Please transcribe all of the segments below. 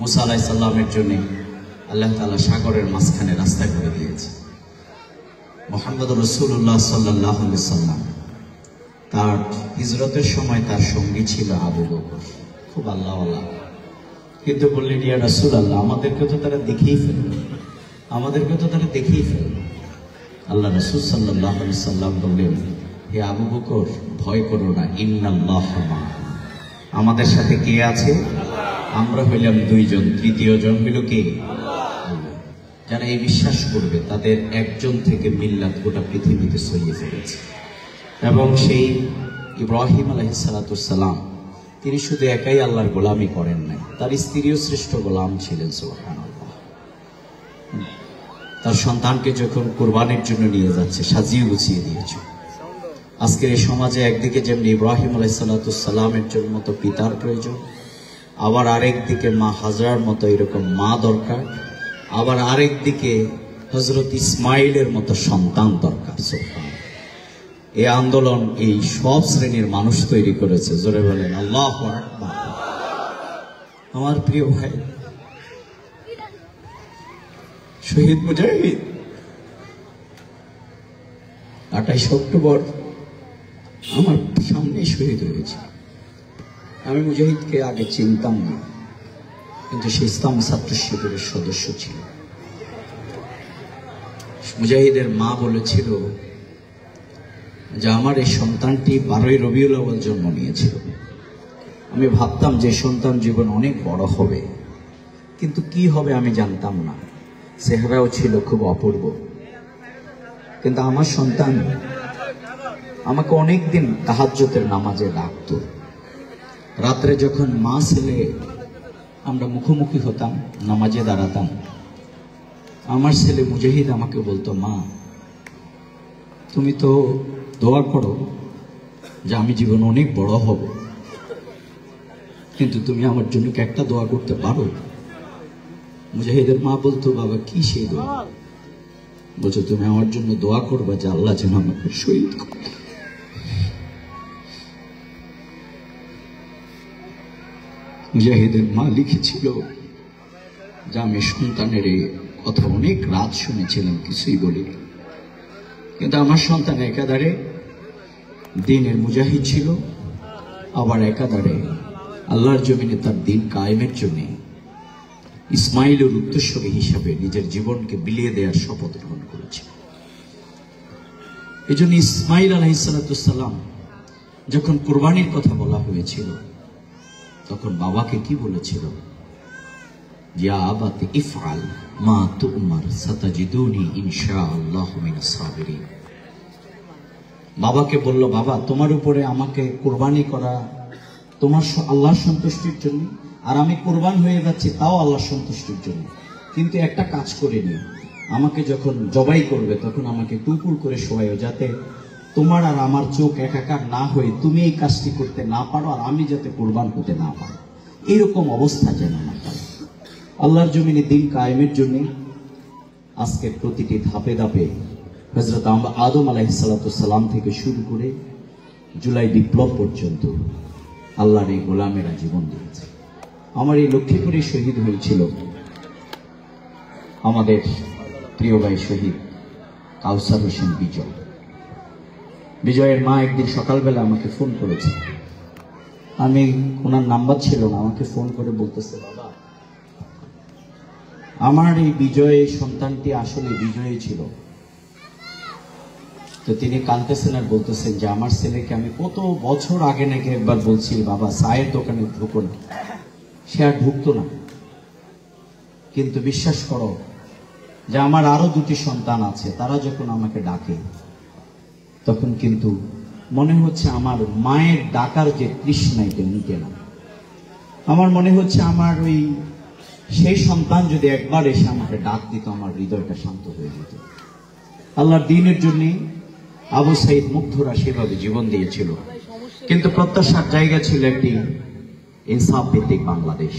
মুসা আলাইহিস সালামের জন্য আল্লাহ তাআলা সাগরের মাঝখানে রাস্তা করে দিয়েছে। মুহাম্মদুর রাসূলুল্লাহ সাল্লাল্লাহু আলাইহি ওয়াসাল্লাম তার হিজরতের সময় তার সঙ্গী ছিল আবু বকর, খুব আল্লাহওয়ালা। কিন্তু বললেন, ইয়া রাসূলুল্লাহ, আমাদেরকে তো তারা দেখেই ফেলবে, আমাদেরকে তো তারা দেখেই ফেলবে। আল্লাহ রাসূল সাল্লাল্লাহু আলাইহি ওয়াসাল্লাম বললেন, হে আবু বকর, ভয় করো না, ইন্নাল্লাহা মা'ানা, আমাদের সাথে কে আছে? আমরা হইলাম দুইজন, তৃতীয় জন হইল কে? আল্লাহ। যারা এই বিশ্বাস করবে তাদের একজন থেকে মিল্লাত গোটা পৃথিবীতে ছড়িয়ে ফেলেছে। এবং সেই ইব্রাহিম আলাইহিস সালাতু সালাম, তিনি শুধু একাই আল্লাহর গোলামি করেন নাই, তার স্ত্রীও শ্রেষ্ঠ গোলাম ছিলেন। সুবহানাল্লাহ। তার সন্তানকে যখন কোরবানির জন্য নিয়ে যাচ্ছে, সাজিয়ে গুছিয়ে দিয়েছে। আজকের এই সমাজে একদিকে যেমনি ইব্রাহিম আলাইহিস সালাতু সালামের জন্য তো পিতার প্রয়োজন, আবার আরেক দিকে মা হাজরার মতো এরকম মা দরকার, আবার আরেক দিকে হযরত ইসমাইলের মতো সন্তান দরকার। সুবহানাল্লাহ। এই আন্দোলন এই সব শ্রেণীর মানুষ তৈরি করেছে। জোরে বলেন আল্লাহু আকবার। আমার প্রিয় ভাই, শহীদ মুজাহিদ 28 অক্টোবর আমার সামনে শহীদ হয়েছে। আমি মুজাহিদকে আগে চিনতাম না, কিন্তু সে ইসলাম ছাত্র শিবিরের সদস্য ছিল। মুজাহিদের মা বলেছিল যে আমার এই সন্তানটি 12ই রবিউল আউয়াল জন্ম নিয়েছিল। আমি ভাবতাম যে সন্তান জীবন অনেক বড় হবে, কিন্তু কি হবে আমি জানতাম না। চেহারাও ছিল খুব অপূর্ব, কিন্তু আমার সন্তান আমাকে অনেকদিন তাহাজ্জুদের নামাজে ডাকতো। রাত্রে যখন মা ছেলে আমরা মুখোমুখি হতাম, নামাজে দাঁড়াতাম, আমার ছেলে মুজাহিদ আমাকে বলতো, মা তুমি তো দোয়া করো যে আমি জীবন অনেক বড় হব, কিন্তু তুমি আমার জন্য কি একটা দোয়া করতে পারো? মুজাহিদের মা বলতো, বাবা কি সেই দোয়া? বলছো তুমি আমার জন্য দোয়া করবা যে আল্লাহ যেন আমাকে শহীদ করে। মুজাহিদের মা লিখেছিল যে আমি সন্তানের এই কথা অনেক রাত শুনেছিলাম, কিছুই বলি, কিন্তু আমার সন্তান একাধারে দিনের মুজাহিদ ছিল, আবার একাধারে আল্লাহর জমিনে তার দিন কায়েমের জন্য ইসমাইলের উত্তরসূরি হিসাবে নিজের জীবনকে বিলিয়ে দেওয়ার শপথ গ্রহণ করেছে। এই জন্য ইসমাইল আলাইহিস সালাতু সালাম যখন কুরবানির কথা বলা হয়েছিল, তখন বাবাকে কি বলেছিল? ইয়া আবাতি ইফআল মা তু'মার সাতাজিদুনি ইনশাআল্লাহু মিনাস সাবিরিন। বাবাকে বলল, বাবা তোমার উপরে আমাকে কুরবানি করা তোমার আল্লাহর সন্তুষ্টির জন্য, আর আমি কুরবান হয়ে যাচ্ছি তাও আল্লাহর সন্তুষ্টির জন্য, কিন্তু একটা কাজ করে নিও, আমাকে যখন জবাই করবে তখন আমাকে টুকুর করে শোয়াও, যাতে তোমার আর আমার চোখ একাকার না হয়ে তুমি এই কাজটি করতে না পারো, আর আমি যাতে কুরবান হতে না পারি, এইরকম অবস্থা যেন না হয়। আল্লাহর জমিনে দিন কায়েমের জন্য আজকে প্রতিটি ধাপে ধাপে হযরত আদম আলাইহিস সালাতু সালাম থেকে শুরু করে জুলাই বিপ্লব পর্যন্ত আল্লাহর এই গোলামেরা জীবন দিয়েছে। আমার এই লক্ষ্মীপুরে শহীদ হয়েছিল আমাদের প্রিয় ভাই শহীদ কাউসার হোসেন বিজয়। বিজয়ের মা একদিন সকালবেলা আমাকে ফোন করেছে, আমি ওনার নাম্বার ছিল না, আমাকে ফোন করে বলতেছে, বাবা আমার এই বিজয় সন্তানটি আসলে বিজয়ী ছিল। তো তিনি কাঁদতেছেন আর বলতেছেন যে আমার ছেলেকে আমি কত বছর আগে নাকি একবার বলছি, বাবা চায়ের দোকানে ঢুকো না, সে আর ঢুকতো না। কিন্তু বিশ্বাস করো যে আমার আরো দুটি সন্তান আছে, তারা যখন আমাকে ডাকে তখন কিন্তু মনে হচ্ছে আমার মায়ের ডাকার যে তৃষ্ণা এটা মিটে না। আমার মনে হচ্ছে আমার ওই সেই সন্তান যদি একবার এসে আমাকে ডাক দিত, আমার হৃদয়টা শান্ত হয়ে যেত। আল্লাহর দ্বীনের জন্য আবু সাইদ মুগ্ধরা সেভাবে জীবন দিয়েছিল, কিন্তু প্রত্যাশার জায়গা ছিল একটি ইনসাফ ভিত্তিক বাংলাদেশ,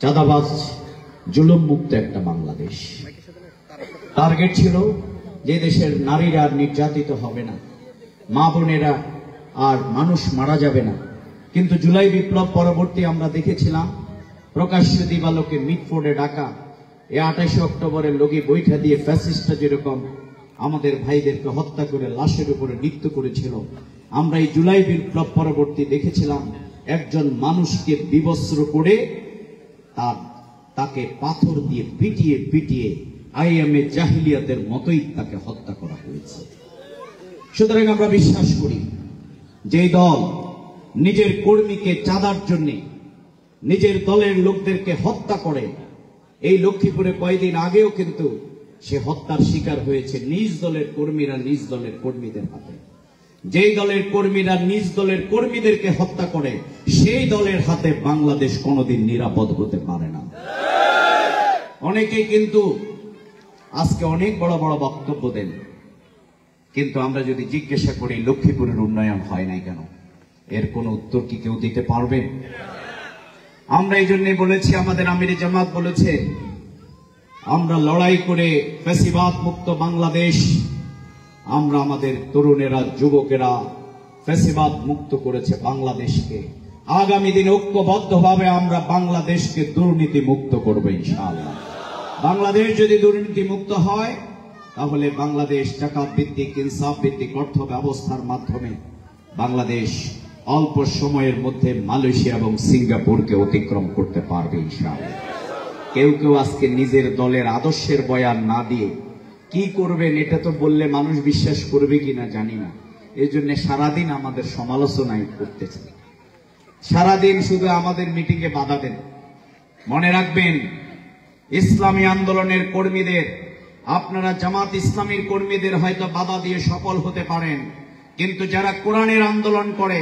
চাঁদাবাজ জুলুম মুক্ত একটা বাংলাদেশ। টার্গেট ছিল যে দেশের নারীরা আর নির্যাতিত হবে না, মা বোনেরা আর মানুষ মারা যাবে না। কিন্তু জুলাই বিপ্লব পরবর্তী আমরা দেখেছিলাম প্রকাশ্য দিবালোকে মিটফোর্ডে ডাকা এই 28 অক্টোবরের লগি বৈঠা দিয়ে ফ্যাসিস্টরা যেরকম আমাদের ভাইদেরকে হত্যা করে লাশের উপরে নৃত্য করেছিল, আমরা এই জুলাই বিপ্লব পরবর্তী দেখেছিলাম একজন মানুষকে বিবস্ত্র করে তাকে পাথর দিয়ে পিটিয়ে পিটিয়ে আইএমএ জাহিলিয়াতের মতোই তাকে হত্যা করা হয়েছে। সুতরাং আমরা বিশ্বাস করি যে দল নিজের কর্মীকে চাঁদার জন্য নিজের দলের লোকদেরকে হত্যা করে, এই লক্ষ্মীপুরে কয়েকদিন আগেও কিন্তু সে হত্যার শিকার হয়েছে নিজ দলের কর্মীরা নিজ দলের কর্মীদের হাতে। যেই দলের কর্মীরা নিজ দলের কর্মীদেরকে হত্যা করে সেই দলের হাতে বাংলাদেশ কোনোদিন নিরাপদ হতে পারে না। অনেকেই কিন্তু আজকে অনেক বড় বড় বক্তব্য দেন, কিন্তু আমরা যদি জিজ্ঞাসা করি লক্ষ্মীপুরের উন্নয়ন হয় নাই কেন, এর কোনো উত্তর কি কেউ দিতে পারবে? আমরা এই জন্যই বলেছি, আমাদের আমির জামাত বলেছে আমরা লড়াই করে ফ্যাসিবাদ মুক্ত বাংলাদেশ, আমরা আমাদের তরুণেরা যুবকেরা ফ্যাসিবাদ মুক্ত করেছে বাংলাদেশকে। আগামী দিনে ঐক্যবদ্ধভাবে আমরা বাংলাদেশকে দুর্নীতি মুক্ত করব ইনশাআল্লাহ। বাংলাদেশ যদি দুর্নীতি মুক্ত হয় তাহলে বাংলাদেশ জাকাত ভিত্তিক ইনসাফ ভিত্তিক অর্থ ব্যবস্থার মাধ্যমে বাংলাদেশ অল্প সময়ের মধ্যে মালয়েশিয়া এবং সিঙ্গাপুরকে অতিক্রম করতে পারবে ইনশাআল্লাহ। কেউ কেউ আজকে নিজের দলের আদর্শের বয়ান না দিয়ে কি করবেন এটা তো বললে মানুষ বিশ্বাস করবে কিনা জানি না, এই জন্য সারাদিন আমাদের সমালোচনাই করতেছে, সারাদিন শুধু আমাদের মিটিংয়ে বাধা দেন। মনে রাখবেন, ইসলামী আন্দোলনের কর্মীদের, আপনারা জামাত ইসলামীর কর্মীদের হয়তো বাধা দিয়ে সফল হতে পারেন, কিন্তু যারা কোরআনের আন্দোলন করে,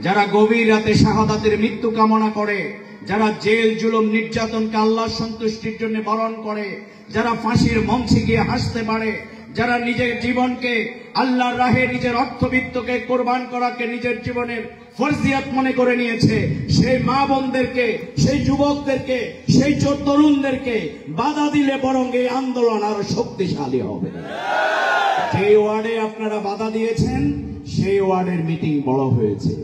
যারা গভীর রাতে শাহাদাতের মৃত্যু কামনা করে, যারা জেল জুলুম নির্যাতনকে আল্লাহর সন্তুষ্টির জন্য বরণ করে, যারা ফাঁসির মঞ্চে গিয়ে হাসতে পারে, যারা নিজের জীবনকে আল্লাহর রাহে নিজের অর্থবিত্তকে কোরবান করাকে নিজের জীবনের ফরজিয়াত মনে করে নিয়েছে, সেই মা বোনদেরকে, সেই যুবকদেরকে, সেই তরুণদেরকে বাধা দিলে বরং এই আন্দোলন আরো শক্তিশালী হবে। যে ওয়ার্ডে আপনারা বাধা দিয়েছেন সেই ওয়ার্ডের মিটিং বড় হয়েছে।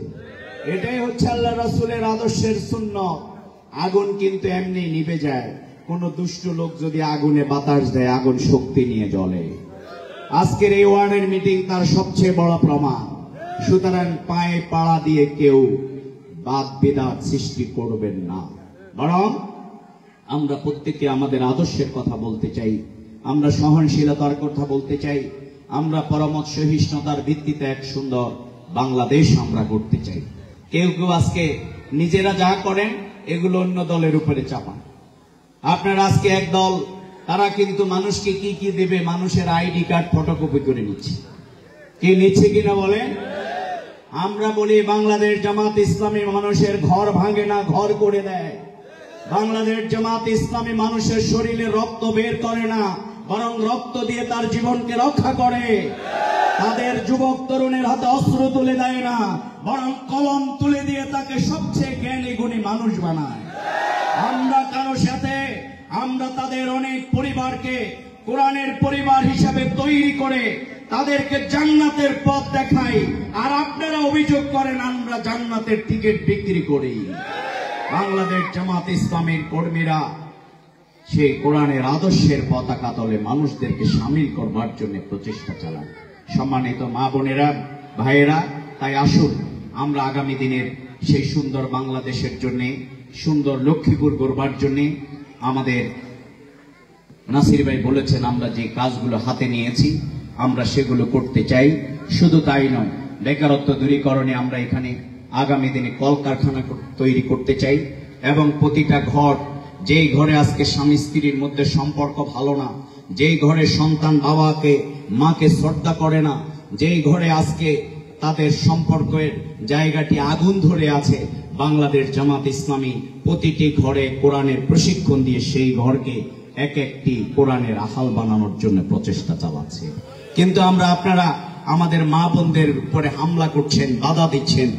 এটাই হচ্ছে আল্লাহ রাসূলের আদর্শের সুন্নাত। আগুন কিন্তু এমনি নিভে যায়, কোন দুষ্ট লোক যদি আগুনে বাতাস দেয় আগুন শক্তি নিয়ে জ্বলে। আজকের এই ওয়ার্ডের মিটিং তার সবচেয়ে বড় প্রমাণ। সুতরাং পায়ে পাড়া দিয়ে কেউ বাদ বিদাত সৃষ্টি করবেন না, বরং আমরা প্রত্যেকে আমাদের আদর্শের কথা বলতে চাই, আমরা সহনশীলতার কথা বলতে চাই, আমরা পরমত সহিষ্ণুতার ভিত্তিতে এক সুন্দর বাংলাদেশ আমরা করতে চাই। কেউ কেউ আজকে নিজেরা যা করেন এগুলো অন্য দলের উপরে চাপান। আপনারা আজকে এক দল, তারা কিন্তু মানুষকে কি কি দেবে, মানুষের আইডি কার্ড ফটোকপি করে নিচ্ছে। কে নিচ্ছে কিনা বলেন? আমরা বলি বাংলাদেশ জামাত ইসলামী মানুষের ঘর ভাঙে না, ঘর করে দেয়। বাংলাদেশ জামাত ইসলামী মানুষের শরীরে রক্ত বের করে না, বরং রক্ত দিয়ে তার জীবনকে রক্ষা করে। তাদের যুবক তরুণের হাতে অস্ত্র তুলে দেয় না, বরং কলম তুলে দিয়ে তাকে সবচেয়ে জ্ঞানী গুণী মানুষ বানায়। আমরা কারো সাথে, আমরা তাদের অনেক পরিবারকে কোরআনের পরিবার হিসাবে তৈরি করে তাদেরকে জান্নাতের পথ দেখাই, আর আপনারা অভিযোগ করেন আমরা জান্নাতের টিকিট বিক্রি করি। বাংলাদেশ জামাত ইসলামীর কর্মীরা সেই কোরআনের আদর্শের পতাকা তলে মানুষদেরকে সামিল করবার জন্য প্রচেষ্টা চালান। সম্মানিত মা বোনেরা, ভাইয়েরা, তাই আসুন আমরা আগামী দিনের সেই সুন্দর বাংলাদেশের জন্য, সুন্দর লক্ষ্মীপুর গড়বার জন্য, আমাদের নাসির ভাই বলেছেন আমরা যে কাজগুলো হাতে নিয়েছি আমরা সেগুলো করতে চাই। শুধু তাই নয়, বেকারত্ব দূরীকরণে আমরা এখানে আগামী দিনে কলকারখানা তৈরি করতে চাই, এবং প্রতিটা ঘর, যেই ঘরে আজকে স্বামী স্ত্রীর মধ্যে সম্পর্ক ভালো না, যেই ঘরে সন্তান বাবাকে মাকে শ্রদ্ধা করে না, যেই ঘরে আজকে তাদের সম্পর্কের জায়গাটি আগুন ধরে আছে, বাংলাদেশ জামাত ইসলামী প্রতিটি ঘরে কোরআনের প্রশিক্ষণ দিয়ে সেই ঘরকে এক একটি কোরআনের আহাল বানানোর জন্য প্রচেষ্টা চালাচ্ছে। কিন্তু আপনারা আমাদের মা বোনদের উপরে হামলা করছেন, বাধা দিচ্ছেন,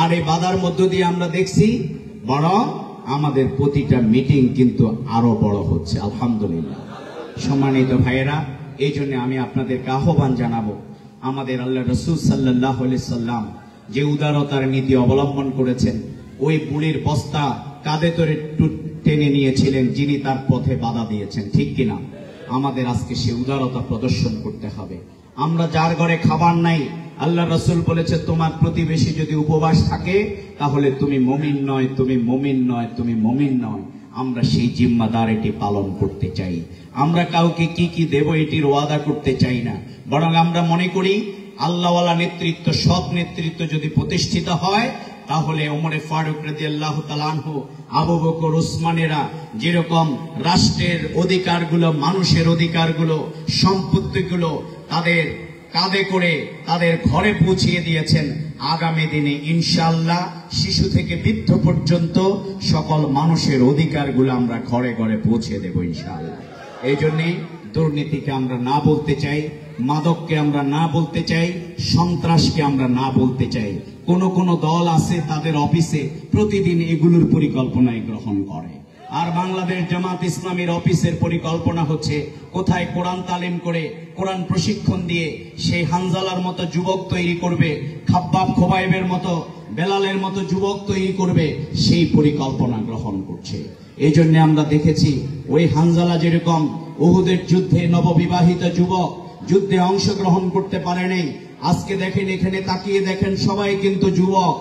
আর এই বাধার মধ্য দিয়ে আমরা দেখছি বরং আমাদের প্রতিটা মিটিং কিন্তু আরো বড় হচ্ছে, আলহামদুলিল্লাহ। সম্মানিত ভাইয়েরা, এই জন্য আমি আপনাদেরকে আহ্বান জানাবো, আমাদের আল্লাহ রাসূল সাল্লাল্লাহু আলাইহি সাল্লাম যে উদারতার নীতি অবলম্বন করেছেন, ওই বুড়ির বস্তা কাঁধে ধরে টেনে নিয়েছিলেন যিনি তার পথে বাধা দিয়েছেন, ঠিক কিনা? আমাদের আজকে সে উদারতা প্রদর্শন করতে হবে। আমরা যার ঘরে খাবার নাই, আল্লাহ রাসূল বলেছে তোমার প্রতিবেশী যদি উপবাস থাকে তাহলে তুমি মুমিন নয়, তুমি মুমিন নয়, তুমি মুমিন নয়। আমরা সেই জিম্মাদার এটি পালন করতে চাই। আমরা কাউকে কি কি দেব এটির ওয়াদা করতে চাই না, বরং আমরা মনে করি আল্লাহওয়ালা নেতৃত্ব, সৎ নেতৃত্ব যদি প্রতিষ্ঠিত হয় তাহলে ওমরে ফারুক রাদিয়াল্লাহু তাআলা আনহু, আবু বকর, উসমানেরা যেরকম রাষ্ট্রের অধিকারগুলো, মানুষের অধিকারগুলো, সম্পত্তিগুলো তাদের কাঁধে করে তাদের ঘরে পৌঁছিয়ে দিয়েছেন, আগামী দিনে ইনশাআল্লাহ শিশু থেকে বৃদ্ধ পর্যন্ত সকল মানুষের অধিকারগুলো আমরা ঘরে ঘরে পৌঁছে দেব ইনশাআল্লাহ। এই জন্যে দুর্নীতিকে আমরা না বলতে চাই, মাদককে আমরা না বলতে চাই, সন্ত্রাসকে আমরা না বলতে চাই। কোন কোন দল আছে তাদের অফিসে প্রতিদিন এগুলোর পরিকল্পনা গ্রহণ করে, আর বাংলাদেশ জামাত ইসলামের অফিসের পরিকল্পনা হচ্ছে কোথায় কোরআন তালিম করে, কোরআন প্রশিক্ষণ দিয়ে সেই হানজালার মতো যুবক তৈরি করবে, খাব্বাব খোবাইবের মতো, বেলালের মতো যুবক তৈরি করবে, সেই পরিকল্পনা গ্রহণ করছে। এই জন্য আমরা দেখেছি ওই হানজালা যেরকম উহুদের যুদ্ধে নববিবাহিত যুবক যুদ্ধে অংশগ্রহণ করতে পারে নাই, আজকে দেখেন, এখানে তাকিয়ে দেখেন, সবাই কিন্তু যুবক।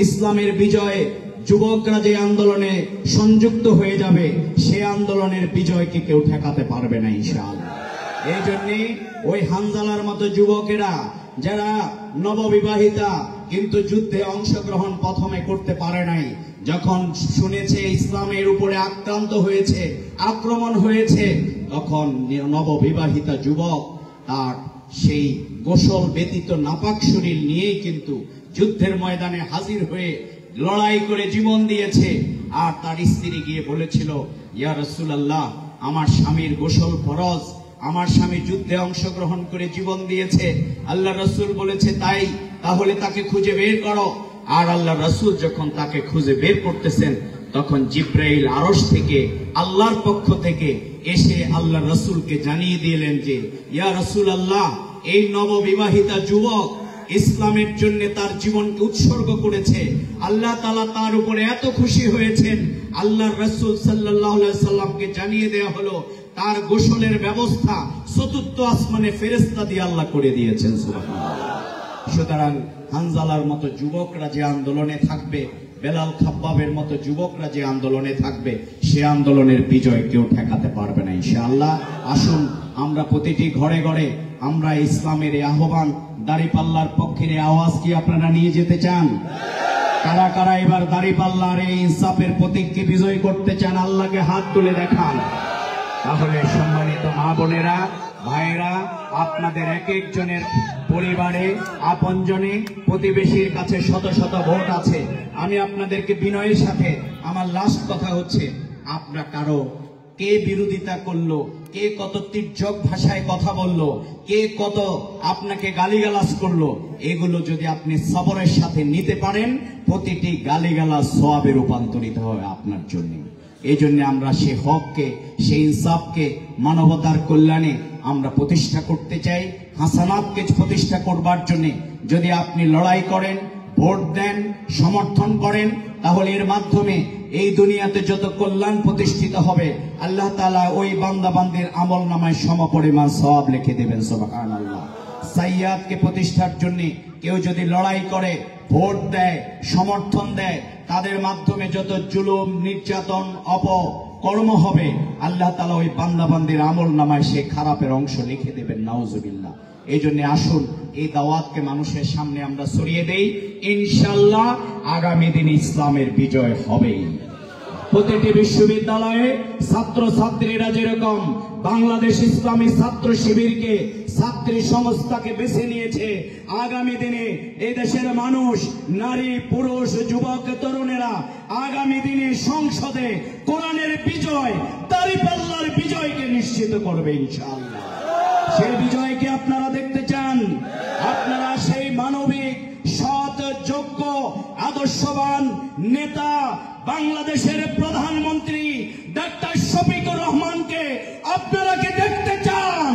ইসলামের বিজয়ে যুবকরা যে আন্দোলনে সংযুক্ত হয়ে যাবে, সে আন্দোলনের বিজয়কে কেউ ঠেকাতে পারবে না ইনশাআল্লাহ। এই জন্য ওই হানজালার মতো যুবকেরা যারা নববিবাহিতা কিন্তু যুদ্ধে অংশগ্রহণ প্রথমে করতে পারে নাই, যখন শুনেছে ইসলামের উপরে আক্রান্ত হয়েছে, আক্রমণ হয়েছে, তখন নববিবাহিতা যুবক তার সেই গোসল ব্যতীত নাপাক শরীর নিয়েই কিন্তু যুদ্ধের ময়দানে হাজির হয়ে লড়াই করে জীবন দিয়েছে। আর তার স্ত্রী গিয়ে বলেছিল, ইয়া রাসূলুল্লাহ, আমার স্বামীর গোসল ফরজ, আমার স্বামী যুদ্ধে অংশগ্রহণ করে জীবন দিয়েছে। আল্লাহ রাসূল বলেছে তাই, তাহলে তাকে খুঁজে বের করো। আর আল্লাহ রাসূল যখন তাকে খুঁজে বের করতেছেন, তখন জিব্রাইল আরশ থেকে, আল্লাহর পক্ষ থেকে এসে আল্লাহ রাসূলকে জানিয়ে দিলেন যে, ইয়া রাসূলুল্লাহ, এই নববিবাহিতা যুবক ইসলামের জন্য তার জীবনকে উৎসর্গ করেছে, আল্লাহ তাআলা তার উপরে এত খুশি হয়েছেন। আল্লাহর রাসূল সাল্লাল্লাহু আলাইহি সাল্লামকে জানিয়ে দেওয়া হলো তার গোসলের ব্যবস্থা চতুর্থ আসমানে ফেরেশতা দিয়ে আল্লাহ করে দিয়েছেন। সুবহানাল্লাহ। সুতরাং হানজালার মতো যুবকরা যে আন্দোলনে থাকবে, বেলাল খাব্বাবের মতো যুবকরা যে আন্দোলনে থাকবে, সে আন্দোলনের বিজয় কেউ ঠেকাতে পারবে না ইনশাআল্লাহ। আসুন আমরা প্রতিটি ঘরে ঘরে আমরা ইসলামের এই আহ্বান, দাড়িপাল্লার পক্ষের এই আওয়াজ কি আপনারা নিয়ে যেতে চান? কারা কারা এবার দাড়িপাল্লার এই ইনসাফের প্রতীককে বিজয় করতে চান? আল্লাহকে হাত তুলে দেখান। তাহলে সম্মানিত মা বোনেরা, ভাইরা, আপনাদের এক একজনের পরিবারে, আপনজনে, প্রতিবেশীর কাছে শত শত ভোট আছে। আমি আপনাদেরকে বিনয়ের সাথে, আমার লাস্ট কথা হচ্ছে, আপনারা কারো কে বিরোধিতা করলো, কে কত তির্যক ভাষায় কথা বললো, কে কত আপনাকে গালিগালাজ করলো, এগুলো যদি আপনি সবরের সাথে নিতে পারেন, প্রতিটি গালিগালাজ সওয়াবে রূপান্তরিত হবে আপনার জন্য। এই জন্য আমরা সে হককে, সেই ইনসাফকে, মানবতার কল্যাণে আমরা প্রতিষ্ঠা করতে চাই। হাসানাতকে প্রতিষ্ঠা করবার জন্য যদি আপনি লড়াই করেন, ভোট দেন, সমর্থন করেন, তাহলে এর মাধ্যমে এই দুনিয়াতে যত কল্যাণ প্রতিষ্ঠিত হবে, আল্লাহ তাআলা ওই বান্দা বান্দির আমল নামায় সমপরিমাণ সওয়াব লিখে দেবেন। সুবহানাল্লাহ। সাইয়াদকে প্রতিষ্ঠার জন্য কেউ যদি লড়াই করে, ভোট দেয়, সমর্থন দেয়, তাদের মাধ্যমে যত জুলুম, নির্যাতন, অপকর্ম হবে, আল্লাহ তাআলা ওই বান্দা বান্দির আমল নামায় সে খারাপের অংশ লিখে দেবেন। নাউজুবিল্লাহ। এই জন্য আসুন এই দাওয়াতকে মানুষের সামনে আমরা ছড়িয়ে দেই। ইনশাআল্লাহ আগামী দিনে ইসলামের বিজয় হবেই। প্রতিটি বিশ্ববিদ্যালয়ে ছাত্র ছাত্রীরা যেরকম বাংলাদেশ ইসলামী ছাত্র শিবিরকে ছাত্রী সংস্থাকে বেছে নিয়েছে, আগামী দিনে এই দেশের মানুষ, নারী, পুরুষ, যুবক, তরুণেরা আগামী দিনে সংসদে কোরআনের বিজয়, দাড়িপাল্লার বিজয়কে নিশ্চিত করবে ইনশাআল্লাহ। সেই বিজয়কে আপনারা দেখতে চান? আপনারা সেই মানবিক, সৎ, যোগ্য, আদর্শবান নেতা বাংলাদেশের প্রধানমন্ত্রী ডক্টর শফিকুর রহমানকে আপনারা কি দেখতে চান?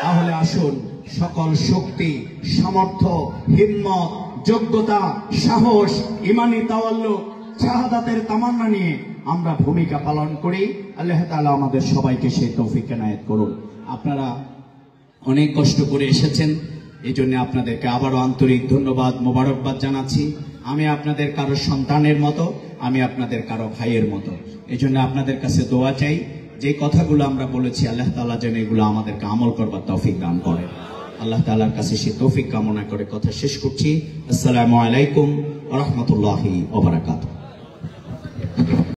তাহলে আসুন সকল শক্তি, সামর্থ্য, হিম্মত, যোগ্যতা, সাহস, ইমানি তাওয়াল্লুক, শাহাদাতের তামান্না নিয়ে আমরা ভূমিকা পালন করি। আল্লাহ তাআলা আমাদের সবাইকে সেই তৌফিক এনায়েত করুন। আপনারা অনেক কষ্ট করে এসেছেন, এই জন্য আপনাদেরকে আবারও আন্তরিক ধন্যবাদ, মোবারকবাদ জানাচ্ছি। আমি আপনাদের কারো সন্তানের মতো, আমি আপনাদের কারো ভাইয়ের মতো। এই জন্য আপনাদের কাছে দোয়া চাই, যে কথাগুলো আমরা বলেছি আল্লাহ তাআলা যেন এগুলো আমাদেরকে আমল করবার তৌফিক দান করেন। আল্লাহ তাআলার কাছে সেই তৌফিক কামনা করে কথা শেষ করছি। আসসালামু আলাইকুম ওয়া রাহমাতুল্লাহি ওয়া বারাকাতুহু।